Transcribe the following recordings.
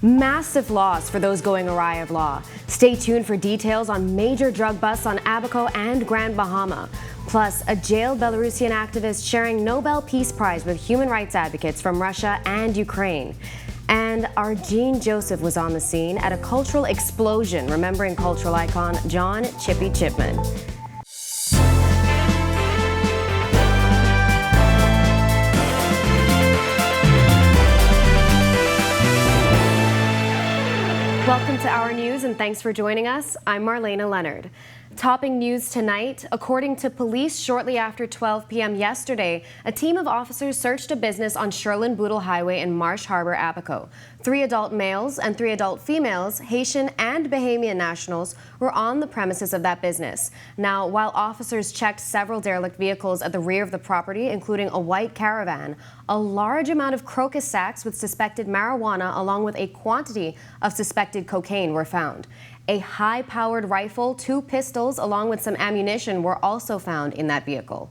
Massive loss for those going awry of law. Stay tuned for details on major drug busts on Abaco and Grand Bahama. Plus, a jailed Belarusian activist sharing Nobel Peace Prize with human rights advocates from Russia and Ukraine. And our Gene Joseph was on the scene at a cultural explosion, remembering cultural icon John Chippy Chipman. Welcome to Our News, and thanks for joining us. I'm Marlena Leonard. Topping news tonight, according to police, shortly after 12 p.m. yesterday, a team of officers searched a business on Sherland-Bootle Highway in Marsh Harbor, Abaco. 3 adult males and 3 adult females, Haitian and Bahamian nationals, were on the premises of that business. Now, while officers checked several derelict vehicles at the rear of the property, including a white caravan, a large amount of crocus sacks with suspected marijuana along with a quantity of suspected cocaine were found. A high-powered rifle, 2 pistols, along with some ammunition were also found in that vehicle.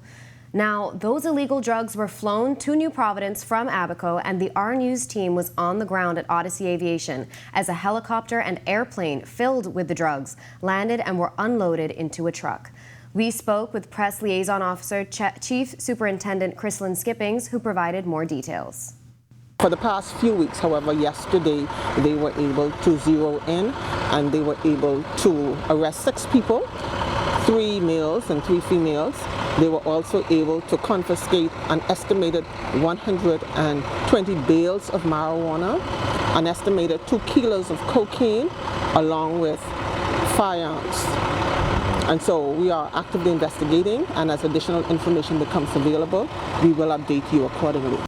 Now, those illegal drugs were flown to New Providence from Abaco, and the Our News team was on the ground at Odyssey Aviation as a helicopter and airplane filled with the drugs landed and were unloaded into a truck. We spoke with Press Liaison Officer Chief Superintendent Chrislyn Skippings, who provided more details. For the past few weeks, however, yesterday they were able to zero in and they were able to arrest 6 people, 3 males and 3 females. They were also able to confiscate an estimated 120 bales of marijuana, an estimated 2 kilos of cocaine, along with firearms. And so we are actively investigating, and as additional information becomes available, we will update you accordingly.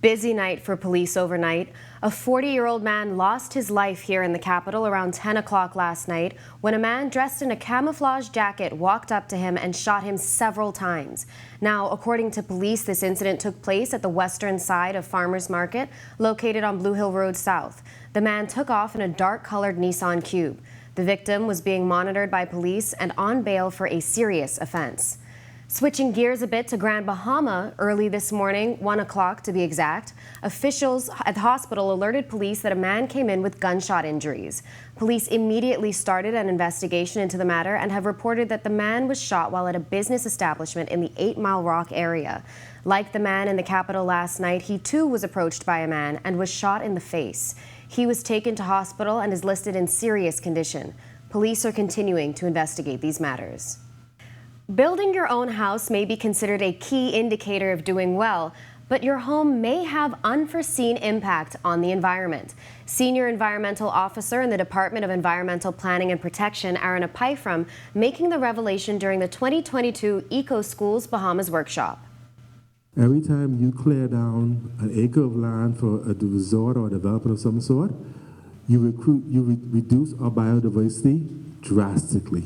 Busy night for police overnight. A 40-year-old man lost his life here in the capital around 10 o'clock last night when a man dressed in a camouflage jacket walked up to him and shot him several times. Now, according to police, this incident took place at the western side of Farmers Market, located on Blue Hill Road South. The man took off in a dark-colored Nissan Cube. The victim was being monitored by police and on bail for a serious offense. Switching gears a bit to Grand Bahama, early this morning, 1 o'clock to be exact, officials at the hospital alerted police that a man came in with gunshot injuries. Police immediately started an investigation into the matter and have reported that the man was shot while at a business establishment in the 8 Mile Rock area. Like the man in the capital last night, he too was approached by a man and was shot in the face. He was taken to hospital and is listed in serious condition. Police are continuing to investigate these matters. Building your own house may be considered a key indicator of doing well, but your home may have unforeseen impact on the environment. Senior Environmental Officer in the Department of Environmental Planning and Protection, Aaron Apifram, making the revelation during the 2022 Eco Schools Bahamas workshop. Every time you clear down an acre of land for a resort or a development of some sort, you reduce our biodiversity drastically.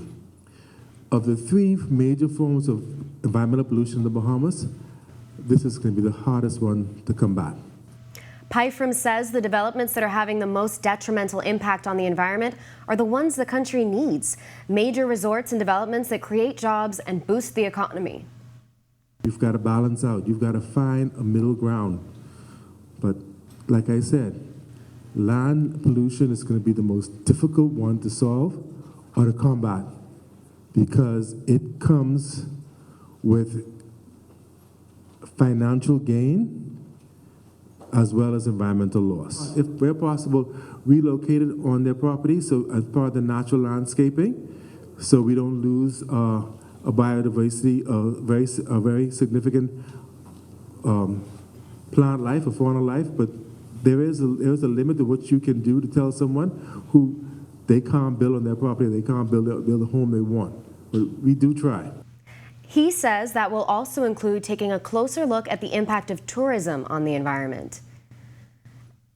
Of the 3 major forms of environmental pollution in the Bahamas, this is going to be the hardest one to combat. Pyfram says the developments that are having the most detrimental impact on the environment are the ones the country needs. Major resorts and developments that create jobs and boost the economy. You've got to balance out. You've got to find a middle ground. But like I said, land pollution is going to be the most difficult one to solve or to combat, because it comes with financial gain as well as environmental loss. If where possible, relocated on their property, so as part of the natural landscaping, so we don't lose a biodiversity, a very significant plant life, a fauna life, but there is a limit to what you can do to tell someone who they can't build on their property, they can't build a home they want. But we do try. He says that will also include taking a closer look at the impact of tourism on the environment.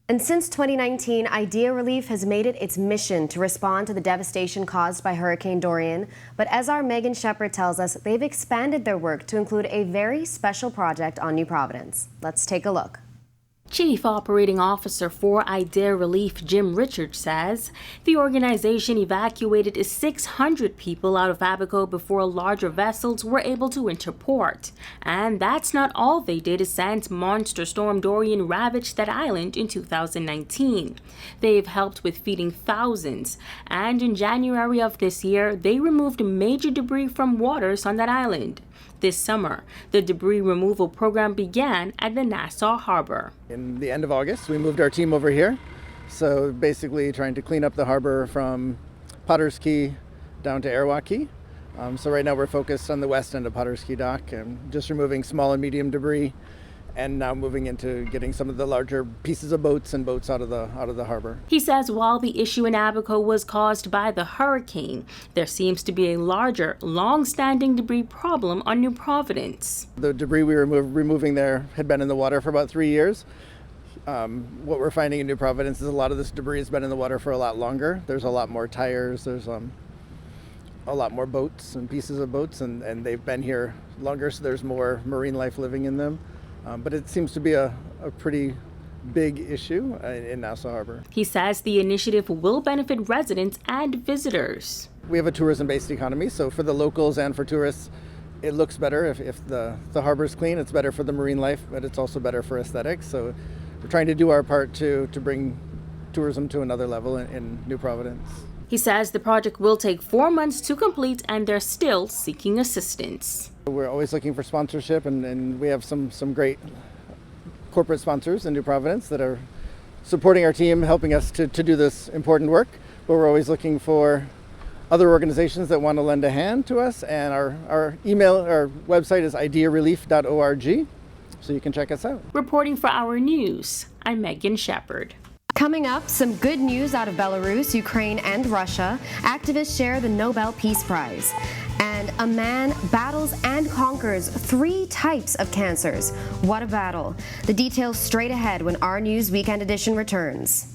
And since 2019, Idea Relief has made it its mission to respond to the devastation caused by Hurricane Dorian. But as our Megan Shepard tells us, they've expanded their work to include a very special project on New Providence. Let's take a look. Chief Operating Officer for Idea Relief Jim Richards says the organization evacuated 600 people out of Abaco before larger vessels were able to enter port. And that's not all they did since Monster Storm Dorian ravaged that island in 2019. They've helped with feeding thousands, and in January of this year, they removed major debris from waters on that island. This summer, the debris removal program began at the Nassau harbor. In the end of August, we moved our team over here. So basically trying to clean up the harbor from Potter's Key down to Airwalk Key. So right now we're focused on the west end of Potter's Key Dock and just removing small and medium debris, and now moving into getting some of the larger pieces of boats and boats out of the harbor. He says while the issue in Abaco was caused by the hurricane, there seems to be a larger, long-standing debris problem on New Providence. The debris we were removing there had been in the water for about 3 years. What we're finding in New Providence is a lot of this debris has been in the water for a lot longer. There's a lot more tires, there's a lot more boats and pieces of boats, and they've been here longer, so there's more marine life living in them. But it seems to be a pretty big issue in Nassau Harbor. He says the initiative will benefit residents and visitors. We have a tourism-based economy, so for the locals and for tourists, it looks better if the harbor's clean. It's better for the marine life, but it's also better for aesthetics. So we're trying to do our part to bring tourism to another level in New Providence. He says the project will take 4 months to complete, and they're still seeking assistance. We're always looking for sponsorship, and we have some great corporate sponsors in New Providence that are supporting our team, helping us to do this important work. But we're always looking for other organizations that want to lend a hand to us, and our website is idearelief.org, so you can check us out. Reporting for Our News, I'm Megan Shepard. Coming up, some good news out of Belarus, Ukraine, and Russia. Activists share the Nobel Peace Prize. And a man battles and conquers 3 types of cancers. What a battle. The details straight ahead when Our News Weekend Edition returns.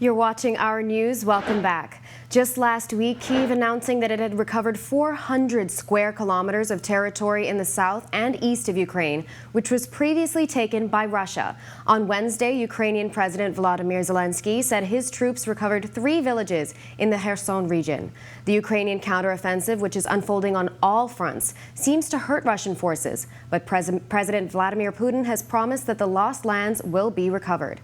You're watching Our News. Welcome back. Just last week, Kyiv announcing that it had recovered 400 square kilometers of territory in the south and east of Ukraine, which was previously taken by Russia. On Wednesday, Ukrainian President Volodymyr Zelensky said his troops recovered 3 villages in the Kherson region. The Ukrainian counteroffensive, which is unfolding on all fronts, seems to hurt Russian forces, but President Vladimir Putin has promised that the lost lands will be recovered.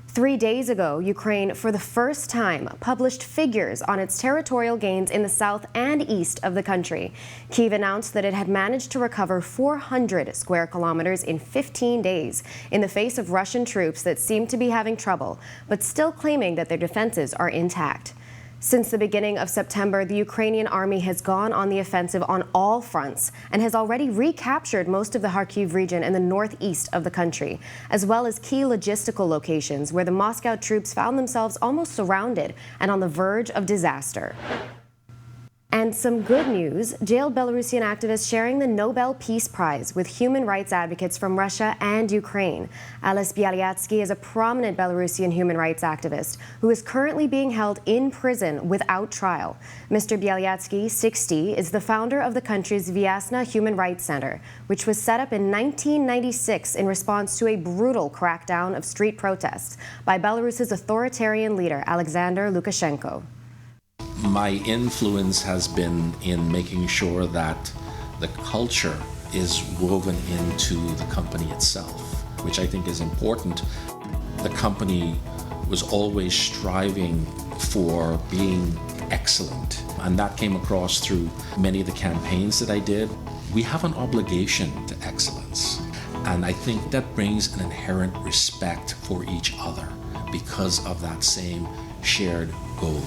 3 days ago, Ukraine, for the first time, published figures on its territorial gains in the south and east of the country. Kyiv announced that it had managed to recover 400 square kilometers in 15 days in the face of Russian troops that seem to be having trouble, but still claiming that their defenses are intact. Since the beginning of September, the Ukrainian army has gone on the offensive on all fronts and has already recaptured most of the Kharkiv region in the northeast of the country, as well as key logistical locations where the Moscow troops found themselves almost surrounded and on the verge of disaster. And some good news, jailed Belarusian activists sharing the Nobel Peace Prize with human rights advocates from Russia and Ukraine. Ales Bialyatsky is a prominent Belarusian human rights activist who is currently being held in prison without trial. Mr. Bialyatsky, 60, is the founder of the country's Vyasna Human Rights Center, which was set up in 1996 in response to a brutal crackdown of street protests by Belarus's authoritarian leader, Alexander Lukashenko. My influence has been in making sure that the culture is woven into the company itself, which I think is important. The company was always striving for being excellent, and that came across through many of the campaigns that I did. We have an obligation to excellence, and I think that brings an inherent respect for each other because of that same shared goal.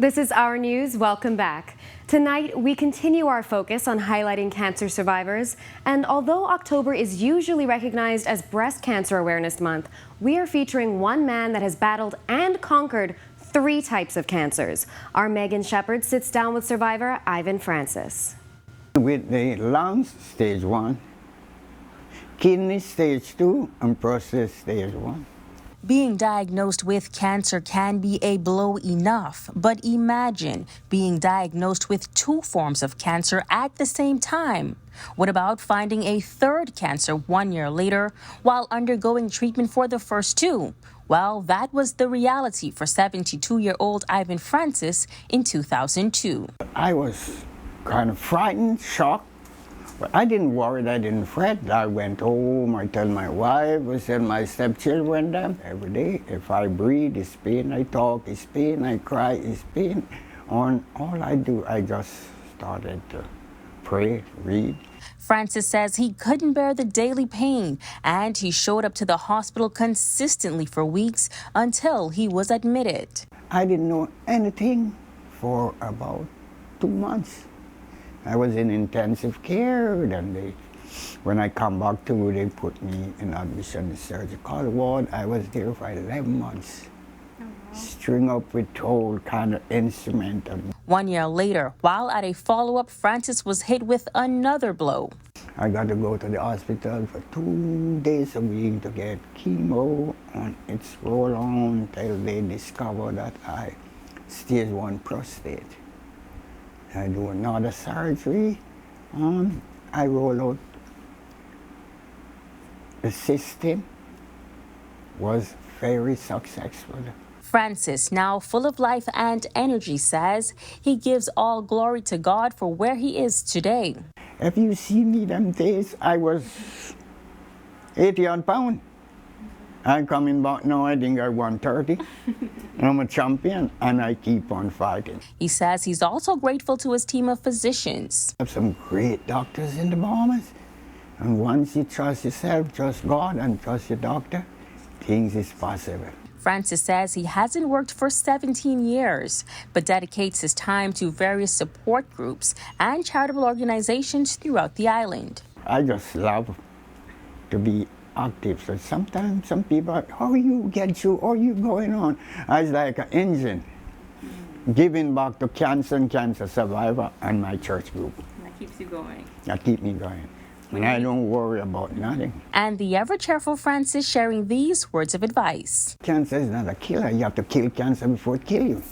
This is Our News. Welcome back. Tonight, we continue our focus on highlighting cancer survivors. And although October is usually recognized as Breast Cancer Awareness Month, we are featuring one man that has battled and conquered 3 types of cancers. Our Megan Shepard sits down with survivor Ivan Francis. With the lungs, stage 1, kidney, stage 2, and prostate, stage 1. Being diagnosed with cancer can be a blow enough, but imagine being diagnosed with 2 forms of cancer at the same time. What about finding a 3rd cancer 1 year later while undergoing treatment for the first 2? Well, that was the reality for 72-year-old Ivan Francis in 2002. I was kind of frightened, shocked, but I didn't worry, I didn't fret. I went home, I tell my wife, I said my stepchildren them every day. If I breathe, it's pain, I talk, it's pain, I cry, it's pain. On all I do, I just started to pray, read. Francis says he couldn't bear the daily pain, and he showed up to the hospital consistently for weeks until he was admitted. I didn't know anything for about 2 months. I was in intensive care, then when I come back to, they put me in admission in the surgical ward. I was there for 11 months. String up with all kind of instrument. 1 year later, while at a follow-up, Francis was hit with another blow. I got to go to the hospital for 2 days a week to get chemo, and it's roll on till they discover that I stage 1 prostate. I do another surgery, and I roll out. The system was very successful. Francis, now full of life and energy, says he gives all glory to God for where he is today. If you see me them days, I was 80-odd pounds. I'm coming back now, I think I'm 130. I'm a champion, and I keep on fighting. He says he's also grateful to his team of physicians. I have some great doctors in the Bahamas. And once you trust yourself, trust God, and trust your doctor, things is possible. Francis says he hasn't worked for 17 years, but dedicates his time to various support groups and charitable organizations throughout the island. I just love to be active. So sometimes some people, how you get through, how you going on? I was like an engine, giving back to cancer and cancer survivor and my church group. That keeps you going. That keep me going. And I don't worry about nothing. And the ever-cheerful Francis sharing these words of advice. Cancer is not a killer. You have to kill cancer before it kills you.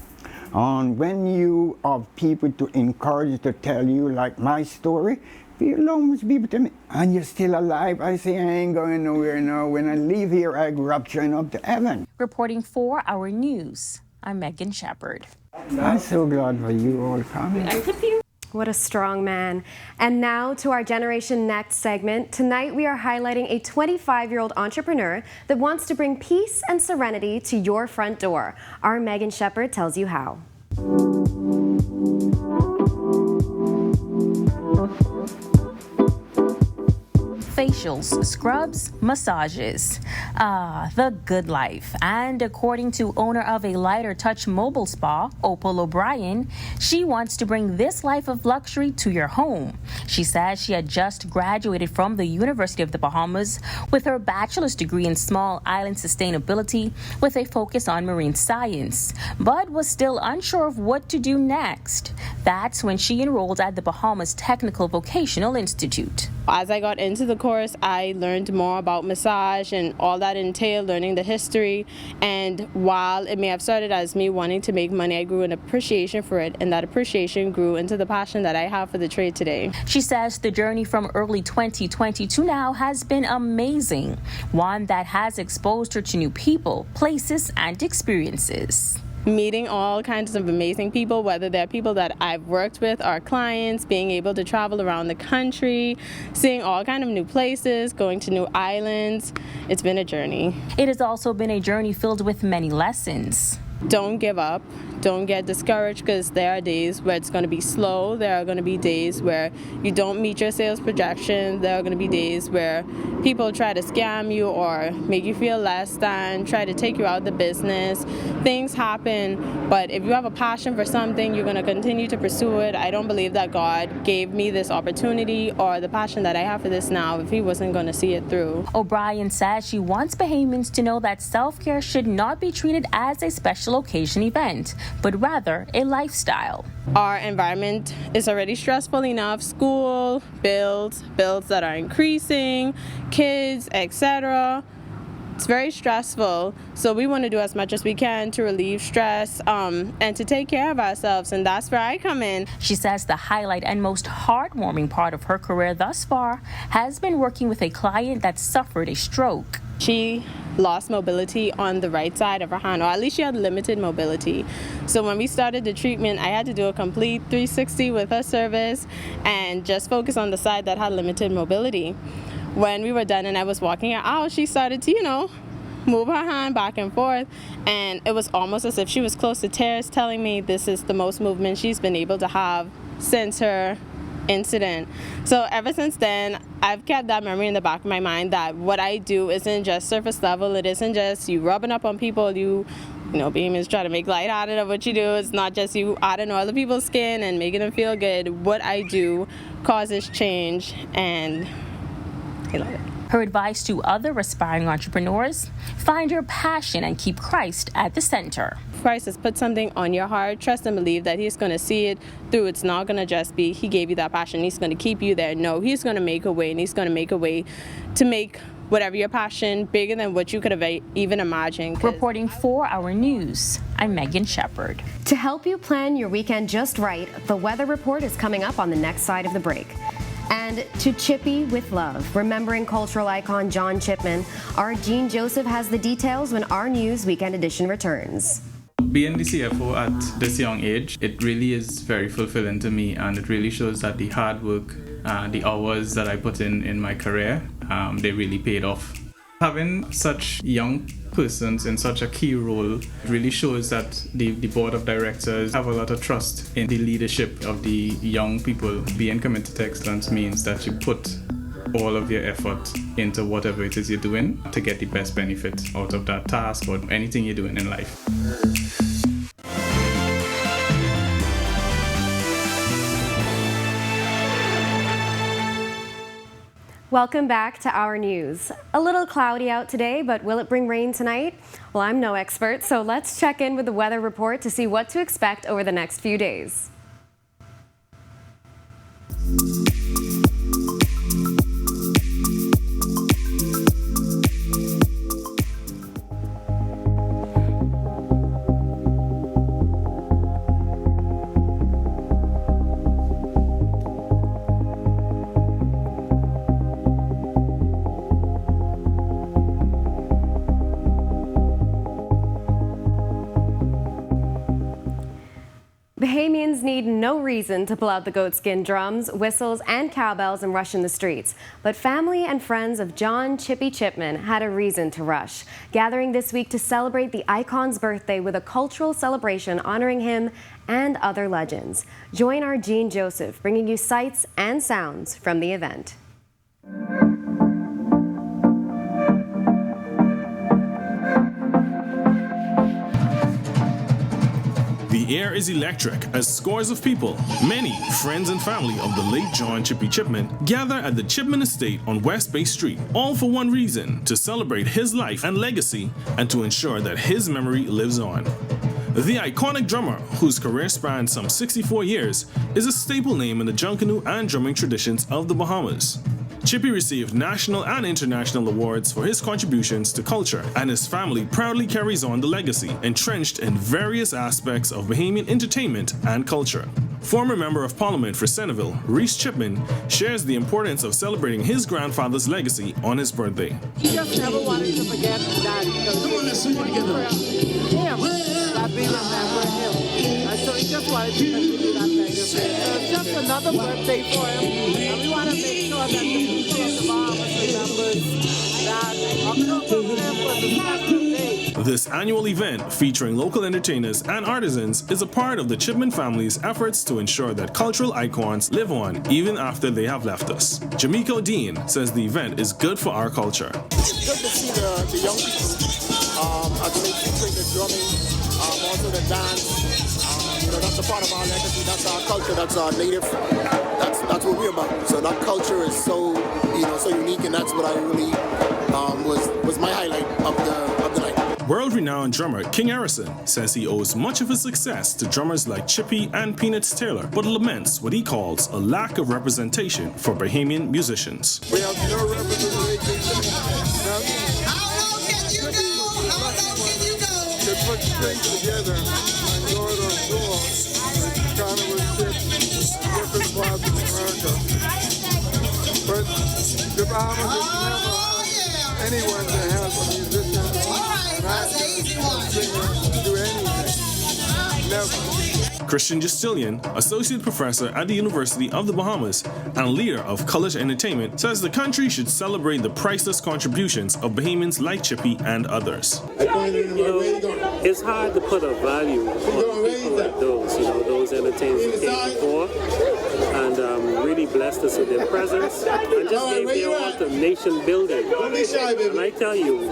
And when you have people to encourage you, to tell you, like my story, people almost people tell me, and you're still alive. I say, I ain't going nowhere now. When I leave here, I go rapturing up to heaven. Reporting for Our News, I'm Megan Shepard. I'm so glad for you all coming. What a strong man. And now to our Generation Next segment. Tonight we are highlighting a 25-year-old entrepreneur that wants to bring peace and serenity to your front door. Our Megan Shepard tells you how. Facials, scrubs, massages. The good life. And according to owner of a Lighter Touch mobile spa, Opal O'Brien, she wants to bring this life of luxury to your home. She says she had just graduated from the University of the Bahamas with her bachelor's degree in small island sustainability with a focus on marine science, but was still unsure of what to do next. That's when she enrolled at the Bahamas Technical Vocational Institute. As I got into the course, I learned more about massage and all that entailed, learning the history. And while it may have started as me wanting to make money, I grew an appreciation for it, and that appreciation grew into the passion that I have for the trade today. She says the journey from early 2020 to now has been amazing, one that has exposed her to new people, places, and experiences. Meeting all kinds of amazing people, whether they're people that I've worked with or clients, being able to travel around the country, seeing all kinds of new places, going to new islands. It's been a journey. It has also been a journey filled with many lessons. Don't give up. Don't get discouraged, because there are days where it's going to be slow. There are going to be days where you don't meet your sales projections. There are going to be days where people try to scam you or make you feel less than, try to take you out of the business. Things happen, but if you have a passion for something, you're going to continue to pursue it. I don't believe that God gave me this opportunity or the passion that I have for this now if he wasn't going to see it through. O'Brien says she wants Bahamians to know that self-care should not be treated as a special occasion event, but rather a lifestyle. Our environment is already stressful enough. School, bills that are increasing, kids, etc. It's very stressful. So we want to do as much as we can to relieve stress and to take care of ourselves, and that's where I come in. She says the highlight and most heartwarming part of her career thus far has been working with a client that suffered a stroke. She lost mobility on the right side of her hand, or at least she had limited mobility. So when we started the treatment, I had to do a complete 360 with her service and just focus on the side that had limited mobility. When we were done and I was walking her out, she started to, move her hand back and forth, and it was almost as if she was close to tears, telling me this is the most movement she's been able to have since her incident. So ever since then, I've kept that memory in the back of my mind that what I do isn't just surface level. It isn't just you rubbing up on people, Bahamians try to make light out of what you do. It's not just you adding oil to people's skin and making them feel good. What I do causes change, and I love it. Her advice to other aspiring entrepreneurs: find your passion and keep Christ at the center. Christ has put something on your heart. Trust and believe that he's going to see it through. It's not going to just be he gave you that passion, he's going to keep you there. No, he's going to make a way, and he's going to make a way to make whatever your passion bigger than what you could have even imagined. Reporting for Our News, I'm Megan Shepard. To help you plan your weekend just right, the weather report is coming up on the next side of the break. And to Chippy with love, remembering cultural icon John Chipman, our Jean Joseph has the details when Our News Weekend Edition returns. Being the CFO at this young age, it really is very fulfilling to me, and it really shows that the hard work, the hours that I put in my career, they really paid off. Having such young persons in such a key role really shows that the board of directors have a lot of trust in the leadership of the young people. Being committed to excellence means that you put all of your effort into whatever it is you're doing to get the best benefit out of that task or anything you're doing in life. Welcome back to Our News. A little cloudy out today, but will it bring rain tonight? Well, I'm no expert, so let's check in with the weather report to see what to expect over the next few days. Bahamians need no reason to pull out the goatskin drums, whistles, and cowbells and rush in the streets. But family and friends of John Chippy Chipman had a reason to rush, gathering this week to celebrate the icon's birthday with a cultural celebration honoring him and other legends. Join our Jean Joseph, bringing you sights and sounds from the event. The air is electric as scores of people, many friends and family of the late John Chippy Chipman, gather at the Chipman Estate on West Bay Street, all for one reason: to celebrate his life and legacy and to ensure that his memory lives on. The iconic drummer, whose career spanned some 64 years, is a staple name in the junkanoo and drumming traditions of the Bahamas. Chippy received national and international awards for his contributions to culture, and his family proudly carries on the legacy, entrenched in various aspects of Bahamian entertainment and culture. Former Member of Parliament for Centerville, Reese Chipman, shares the importance of celebrating his grandfather's legacy on his birthday. He just never wanted to forget his dad because I've been remembering him. And so he just wanted to continue that legacy. So it's just another birthday for him, and we want to make sure that the people of the Bahamas remembers This annual event, featuring local entertainers and artisans, is a part of the Chipman family's efforts to ensure that cultural icons live on even after they have left us. Jamiko Dean says the event is good for our culture. It's good to see the young people actually featuring the drumming, also the dance. That's a part of our legacy, that's our culture, that's our native, that's what we're about. So that culture is so unique, and that's what I really was my highlight of the night. World-renowned drummer King Harrison says he owes much of his success to drummers like Chippy and Peanuts Taylor, but laments what he calls a lack of representation for Bahamian musicians. We have no representation. To put things together and go it on tour, kind of a different parts of America. But the Bahamas has never had anyone that has a musician, an actor, singer, do anything. Never. Christian Justilian, associate professor at the University of the Bahamas and leader of College Entertainment, says the country should celebrate the priceless contributions of Bahamians like Chippy and others. It's hard to put a value on people like those entertainers who came before and really blessed us with their presence and just gave their all to nation building. And I tell you,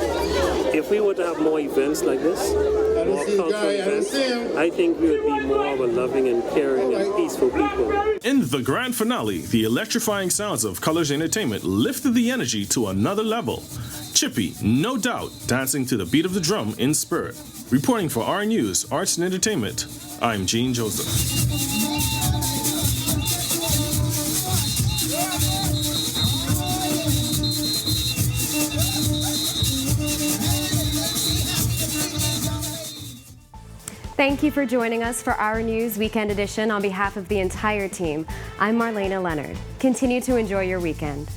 if we were to have more events like this, more cultural events, I think we would be more of a loving and caring and peaceful people. In the grand finale, the electrifying sounds of Colors Entertainment lifted the energy to another level. Chippy, no doubt, dancing to the beat of the drum in spirit. Reporting for Our News, Arts and Entertainment, I'm Gene Joseph. Thank you for joining us for Our News Weekend Edition on behalf of the entire team. I'm Marlena Leonard. Continue to enjoy your weekend.